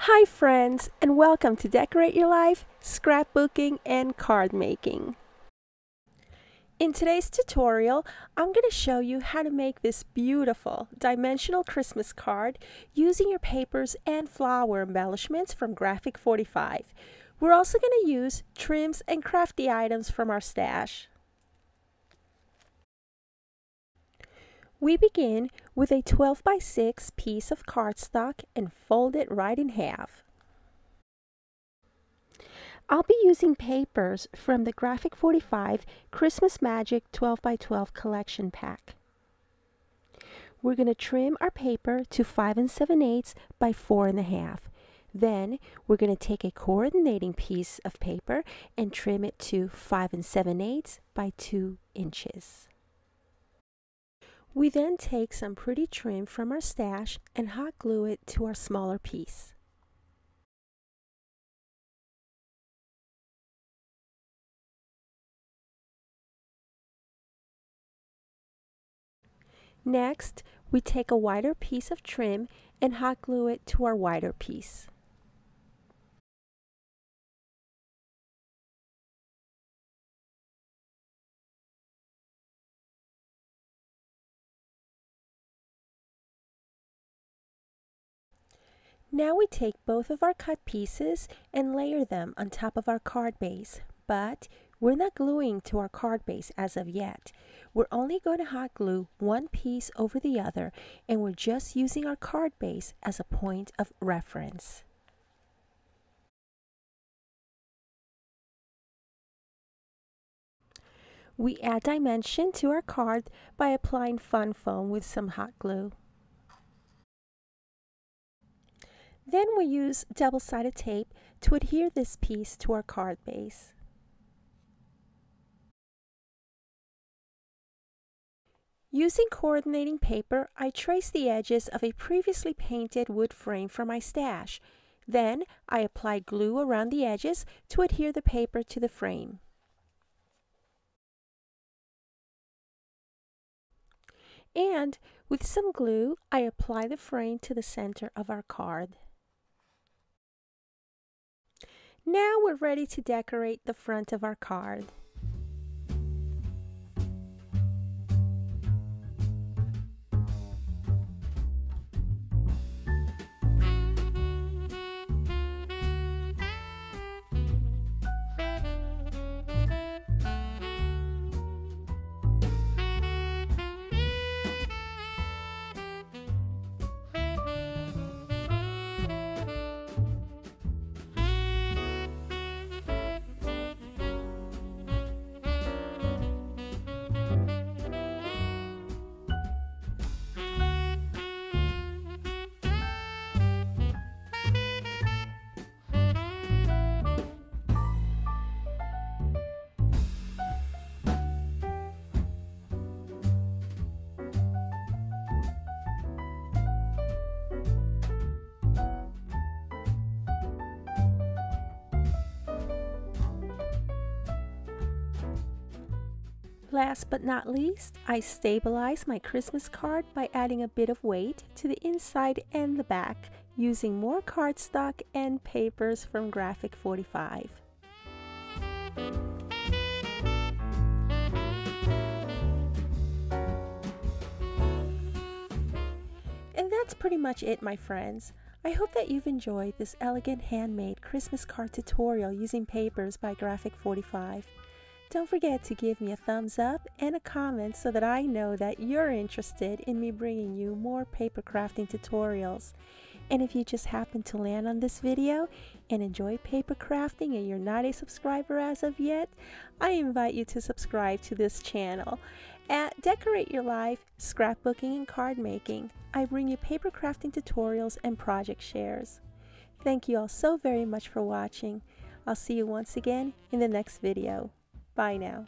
Hi friends, and welcome to Decorate Your Life, Scrapbooking, and Card Making. In today's tutorial, I'm going to show you how to make this beautiful dimensional Christmas card using your papers and flower embellishments from Graphic 45. We're also going to use trims and crafty items from our stash. We begin with a 12 by 6 piece of cardstock and fold it right in half. I'll be using papers from the Graphic 45 Christmas Magic 12 by 12 collection pack. We're going to trim our paper to 5 7/8 by 4 1/2. Then we're going to take a coordinating piece of paper and trim it to 5 7/8 by 2 inches. We then take some pretty trim from our stash and hot glue it to our smaller piece. Next, we take a wider piece of trim and hot glue it to our wider piece. Now we take both of our cut pieces and layer them on top of our card base, but we're not gluing to our card base as of yet. We're only going to hot glue one piece over the other, and we're just using our card base as a point of reference. We add dimension to our card by applying fun foam with some hot glue. Then we use double-sided tape to adhere this piece to our card base. Using coordinating paper, I trace the edges of a previously painted wood frame from my stash. Then I apply glue around the edges to adhere the paper to the frame. And with some glue, I apply the frame to the center of our card. Now we're ready to decorate the front of our card. Last but not least, I stabilize my Christmas card by adding a bit of weight to the inside and the back using more cardstock and papers from Graphic 45. And that's pretty much it, my friends. I hope that you've enjoyed this elegant handmade Christmas card tutorial using papers by Graphic 45. Don't forget to give me a thumbs up and a comment so that I know that you're interested in me bringing you more paper crafting tutorials. And if you just happen to land on this video and enjoy paper crafting and you're not a subscriber as of yet, I invite you to subscribe to this channel. At Decorate Your Life, Scrapbooking and Card Making, I bring you paper crafting tutorials and project shares. Thank you all so very much for watching. I'll see you once again in the next video. Bye now.